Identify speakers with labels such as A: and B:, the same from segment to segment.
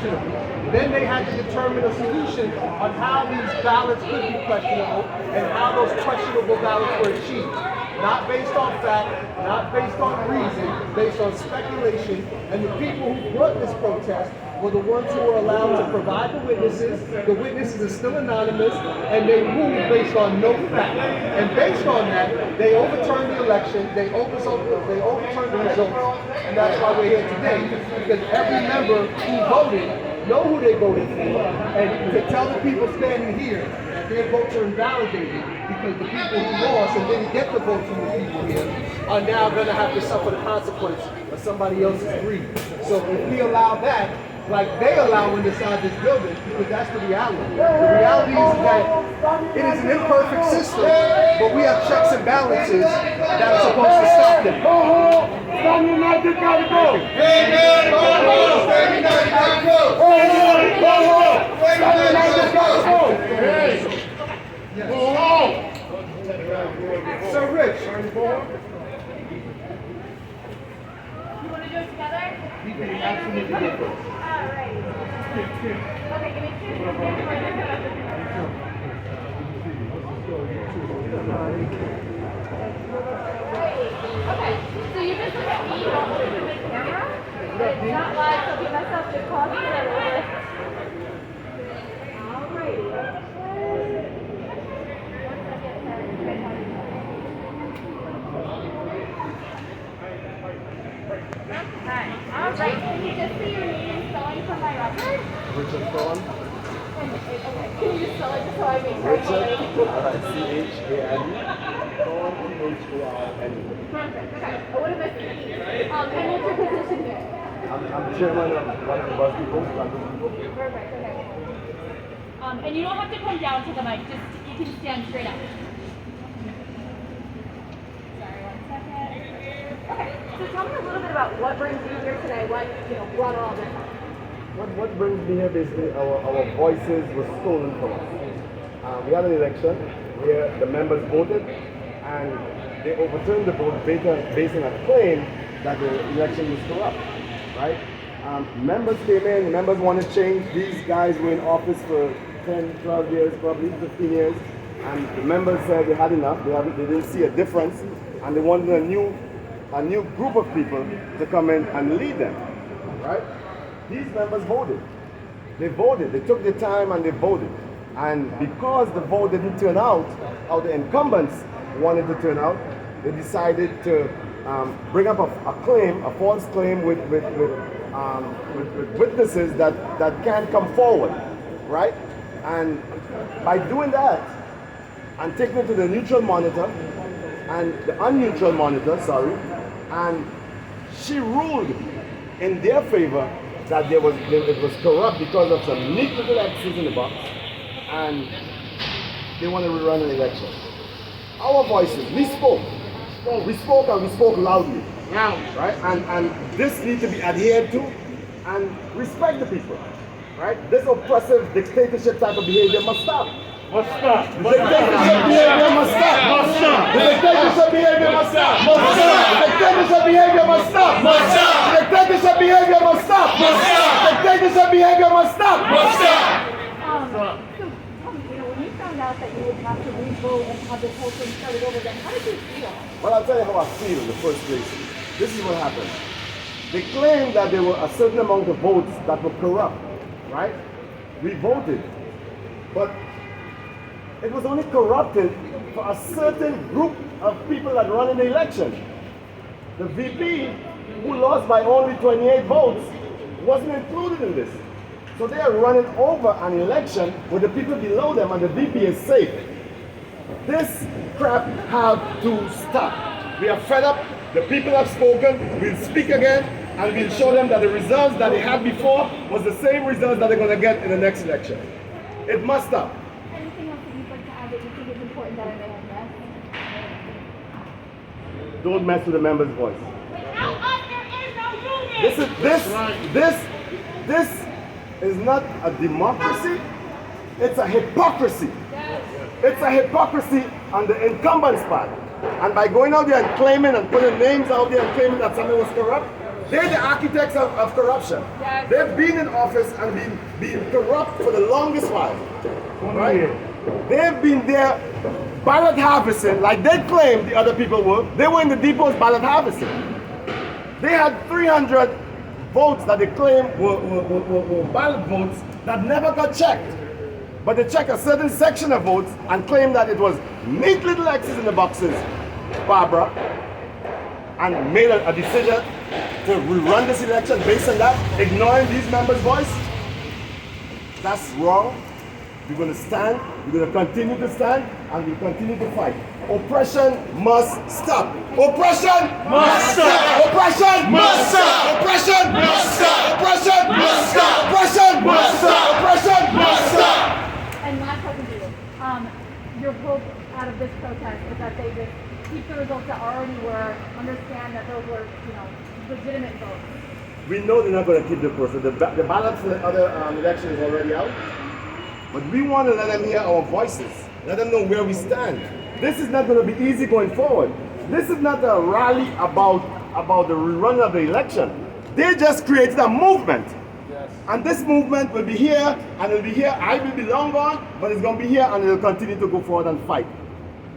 A: questionable. Then they had to determine a solution on how these ballots could be questionable and how those questionable ballots were achieved. Not based on fact, not based on reason, based on speculation. And the people who brought this protest were the ones who were allowed to provide the witnesses. The witnesses are still anonymous, and they moved based on no fact. And based on that, they overturned the election, they overturned the results, and that's why we're here today. Because every member who voted know who they voted for, and to tell the people standing here that their votes are invalidated because the people who lost and didn't get the votes from the people here are now going to have to suffer the consequence of somebody else's greed. So if we allow that, like they allow inside this building, because that's the reality. The reality is that it is an imperfect system, but we have checks and balances that are supposed to stop them.
B: Stand united, gotta go!
C: Stand united, gotta go!
B: Stand united, gotta go! Go home!
A: So Rich,
D: You want to do it together?
A: we can absolutely do it.
D: Alright. Okay, give me two. Okay, so you just look at me, don't look at the camera. But it's not live, so if you mess up, just pause it or Alrighty. Alright, can you just say your name and spelling for my record?
A: Richard Thorne.
D: Okay, can you just spell it just so I make sure I get it?
A: C-H-A-N-E. Thorne, H-O-R-N-E.
D: Perfect, okay. What am I thinking? And what's your position here?
A: I'm chairman of one of the bus people.
D: Perfect, okay. And you don't have to come down to the mic, just you can stand straight up. Sorry, 1 second. Okay, so tell me a little bit about what brings you here today, what brought all this on.
E: What brings me here basically, our voices were stolen from us. We had an election where the members voted and they overturned the vote based on a claim that the election was corrupt, right? Members came in, members wanted change. These guys were in office for 10, 12 years, probably 15 years, and the members said they had enough, they didn't see a difference, and they wanted a new group of people to come in and lead them, right? These members voted. They voted. They took their time and they voted. And because the vote didn't turn out how the incumbents wanted to turn out, they decided to bring up a claim, a false claim with witnesses that can't come forward, right? And by doing that and taking it to the neutral monitor and the unneutral monitor, and she ruled in their favor that it was corrupt because of some neat little X's in the box, and they want to rerun an election. Our voices, we spoke and we spoke loudly, right? And this needs to be adhered to and respect the people, right? This oppressive dictatorship type of behavior must stop.
B: Must stop.
E: The dictatorship behavior must stop.
B: Must stop.
E: The dictatorship behavior must stop.
B: Must stop.
E: The dictatorship behavior must stop.
B: Must stop.
E: The dictatorship behavior must stop.
B: Must stop.
E: The dictatorship behavior must stop.
B: Must stop.
D: So tell me, when you found out that you would have to re-vote and have this whole thing started over again, how did you feel?
E: Well, I'll tell you how I feel in the first place. This is what happened. They claimed that there were a certain amount of votes that were corrupt, right? We voted. But it was only corrupted for a certain group of people that run in the election. The VP, who lost by only 28 votes, wasn't included in this. So they are running over an election where the people below them and the VP is safe. This crap have to stop. We are fed up. The people have spoken. We'll speak again and we'll show them that the results that they had before was the same results that they're going to get in the next election. It must stop.
D: Anything else that you'd like to add that you think is important that I may have missed?
E: Don't mess with the member's voice.
D: Without us, there is no union!
E: This is not a democracy. It's a hypocrisy. It's a hypocrisy on the incumbent's part. And by going out there and claiming and putting names out there and claiming that something was corrupt, They're the architects of corruption.
D: Yes.
E: They've been in office and been corrupt for the longest while. Right? They've been there ballot harvesting like they claimed the other people were. They were in the depots ballot harvesting. They had 300 votes that they claimed were ballot votes that never got checked. But they checked a certain section of votes and claimed that it was neat little X's in the boxes, Barbara, and made a decision to rerun this election based on that, ignoring these members' voice. That's wrong. We're going to stand, we're going to continue to stand, and we'll continue to fight. Oppression must stop. Oppression must stop. Oppression must stop. Oppression must stop. Oppression must stop. Oppression must stop. Oppression must stop.
D: And last question to you. Your hope out of this protest is that they just keep the results that already were, understand that those were, legitimate votes.
E: We know they're not going to keep the process. The balance for the other election is already out. But we want to let them hear our voices. Let them know where we stand. This is not going to be easy going forward. This is not a rally about the rerun of the election. They just created a movement.
A: Yes.
E: And this movement will be here, and it'll be here. I will be long gone, but it's going to be here, and it'll continue to go forward and fight.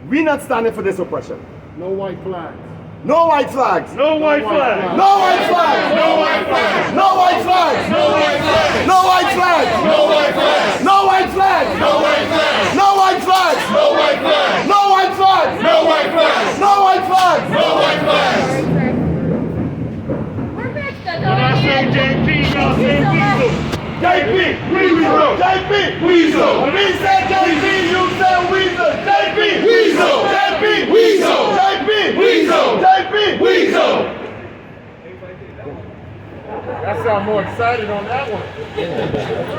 E: We're not standing for this oppression.
A: No white flags.
E: No white flags.
B: No white flag.
E: No white flags.
C: No white flags.
E: No white flags.
C: No white flags.
E: No white flags.
C: No white flags.
E: No white flags.
C: No white flags.
E: No white flags.
C: No white flags.
E: No white flags.
C: No white flags.
E: No white flags.
C: No white flags.
D: We're fixed. That's
B: When
D: all
B: I
D: we
B: say
D: need.
B: JP, y'all
D: Thank you
B: say
D: so much.
B: Weasel.
E: JP, Weasel. JP,
C: Weasel.
E: When we say JP, you say Weasel. JP,
C: Weasel.
E: JP,
C: Weasel.
E: JP,
C: Weasel.
E: JP,
C: Weasel.
A: That sounds more excited on that one.